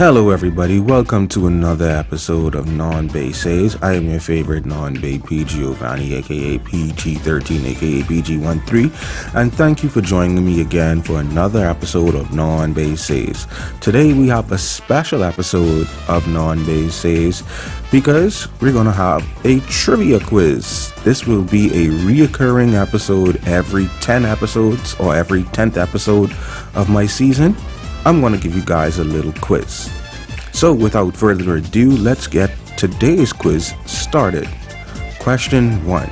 Hello everybody, welcome to another episode of Non Bae Says. I am your favorite Non Bae PG Giovanni, aka PG13, aka PG13, and thank you for joining me again for another episode of Non Bae Says. Today we have a special episode of Non Bae Says because we're gonna have a trivia quiz. This will be a reoccurring episode every 10 episodes or every 10th episode of my season. I'm going to give you guys a little quiz. So without further ado, let's get today's quiz started. Question 1.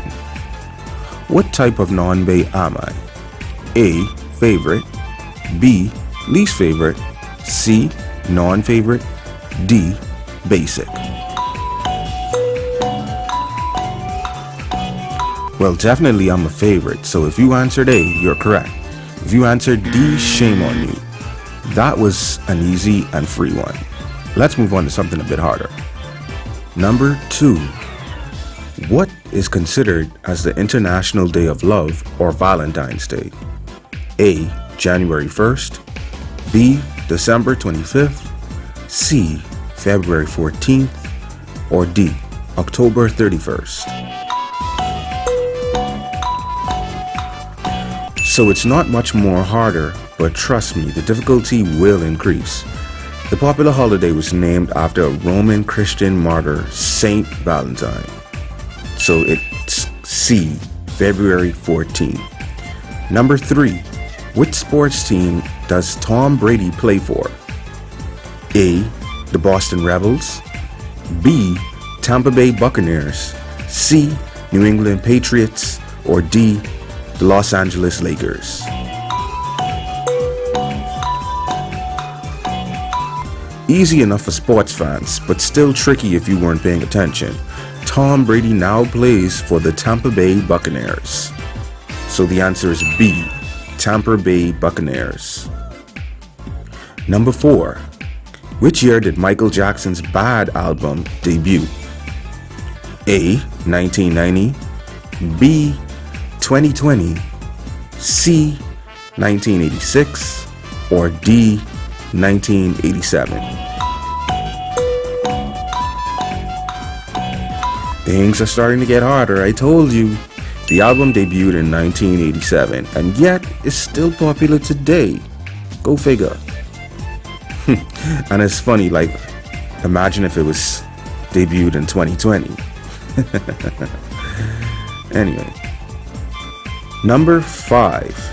What type of non-bae am I? A. Favorite. B. Least favorite. C. Non-favorite. D. Basic. Well, definitely I'm a favorite, so if you answered A, you're correct. If you answered D, shame on you. That was an easy and free one. Let's move on to something a bit harder. Number 2. What is considered as the International Day of Love or Valentines Day? A. January 1st. B. December 25th. C. February 14th. Or D. October 31st. So it's not much more harder, but trust me, the difficulty will increase. The popular holiday was named after a Roman Christian martyr, Saint Valentine. So it's C, February 14th. Number 3, which sports team does Tom Brady play for? A, the Boston Rebels. B, Tampa Bay Buccaneers. C, New England Patriots. Or D, the Los Angeles Lakers. Easy enough for sports fans, but still tricky if you weren't paying attention. Tom Brady now plays for the Tampa Bay Buccaneers. So the answer is B, Tampa Bay Buccaneers. Number 4. Which year did Michael Jackson's Bad album debut? A, 1990. B, 2020. C, 1986. Or D, 1987. Things are starting to get harder, I told you. The album debuted in 1987 and yet is still popular today. Go figure. And it's funny, like, imagine if it was debuted in 2020. Anyway. Number 5.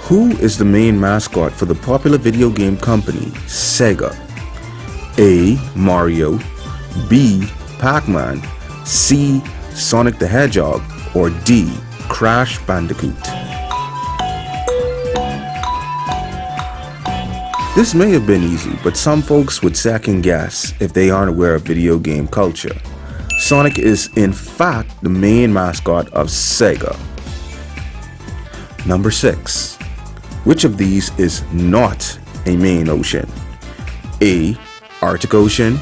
Who is the main mascot for the popular video game company Sega? A. Mario. B. Pac-Man. C. Sonic the Hedgehog. Or D. Crash Bandicoot. This may have been easy, but some folks would second guess if they aren't aware of video game culture. Sonic is in fact the main mascot of Sega. Number 6. Which of these is not a main ocean? A. Arctic Ocean.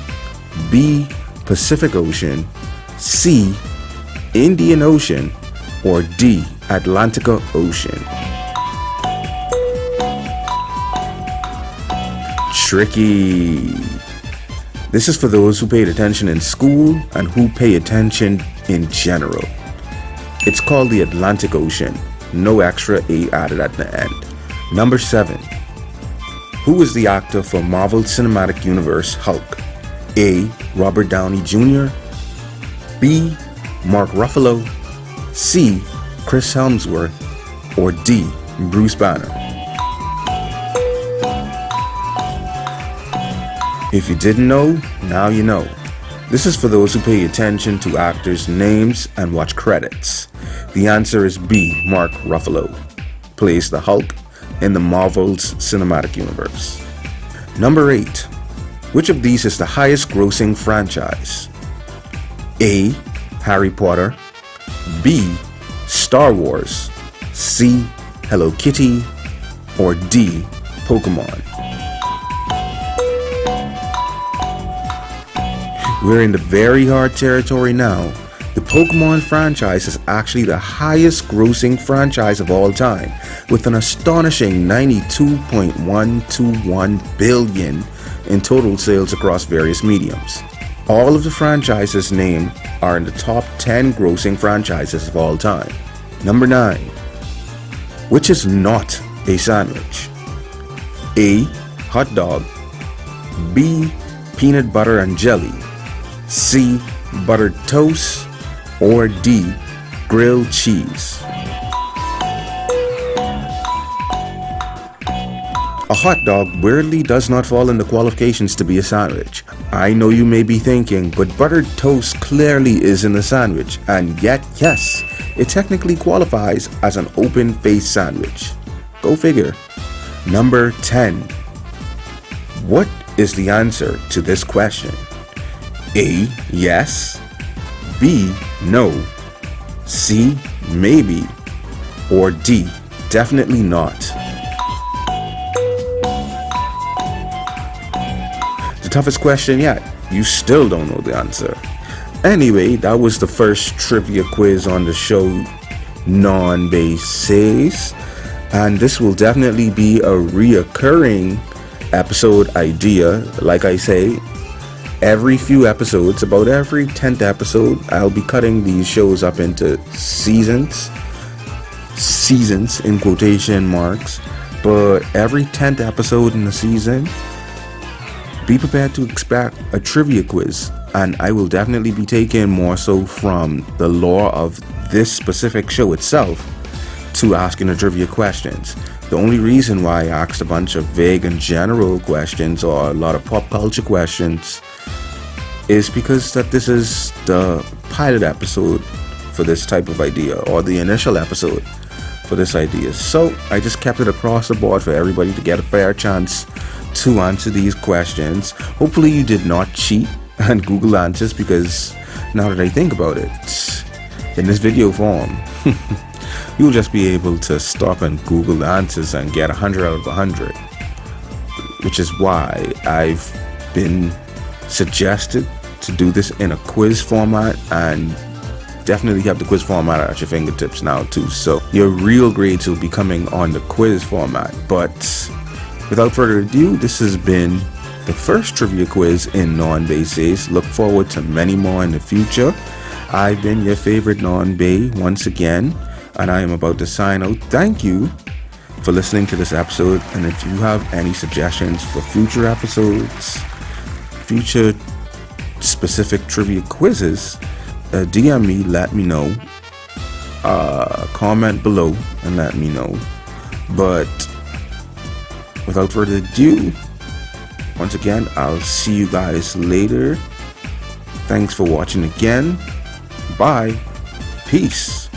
B. Pacific Ocean. C. Indian Ocean. Or D. Atlantic Ocean. Tricky. This is for those who paid attention in school and who pay attention in general. It's called the Atlantic Ocean. No extra A added at the end. Number 7. Who is the actor for Marvel Cinematic Universe Hulk? A. Robert Downey Jr. B. Mark Ruffalo. C. Chris Hemsworth. Or D. Bruce Banner. If you didn't know, now you know. This is for those who pay attention to actors' names and watch credits. The answer is B. Mark Ruffalo plays the Hulk in the Marvel's Cinematic Universe. Number 8. Which of these is the highest grossing franchise? A. Harry Potter. B. Star Wars. C. Hello Kitty. Or D. Pokemon. We're in the very hard territory now. The Pokemon franchise is actually the highest grossing franchise of all time, with an astonishing $92.121 billion in total sales across various mediums. All of the franchises named are in the top 10 grossing franchises of all time. Number 9. Which is not a sandwich? A. Hot dog. B. Peanut butter and jelly. C. Buttered toast. Or D. Grilled cheese. A hot dog weirdly does not fall in the qualifications to be a sandwich. I know you may be thinking, but buttered toast clearly isn't a sandwich, and yet, yes, it technically qualifies as an open-faced sandwich. Go figure. Number 10. What is the answer to this question? A. Yes. B. No. C. Maybe. Or D. Definitely not. The toughest question yet. You still don't know the answer. Anyway, that was the first trivia quiz on the show, Non Bae Says, and this will definitely be a reoccurring episode idea. Like I say, every few episodes, about every 10th episode, I'll be cutting these shows up into seasons in quotation marks, but every 10th episode in the season, be prepared to expect a trivia quiz, and I will definitely be taking more so from the lore of this specific show itself to asking the trivia questions. The only reason why I asked a bunch of vague and general questions or a lot of pop culture questions is because that this is the pilot episode for this type of idea, or the initial episode for this idea. So I just kept it across the board for everybody to get a fair chance to answer these questions. Hopefully you did not cheat and Google answers, because now that I think about it, in this video form, you'll just be able to stop and Google the answers and get 100 out of 100, which is why I've been suggested to do this in a quiz format, and definitely have the quiz format at your fingertips now too. So your real grades will be coming on the quiz format. But without further ado, this has been the first trivia quiz in Non Bae Says. Look forward to many more in the future. I've been your favorite Non Bae once again, and I am about to sign out. Thank you for listening to this episode, and if you have any suggestions for future episodes, future specific trivia quizzes, DM me, let me know. Comment below and let me know. But without further ado, once again, I'll see you guys later. Thanks for watching again. Bye. Peace.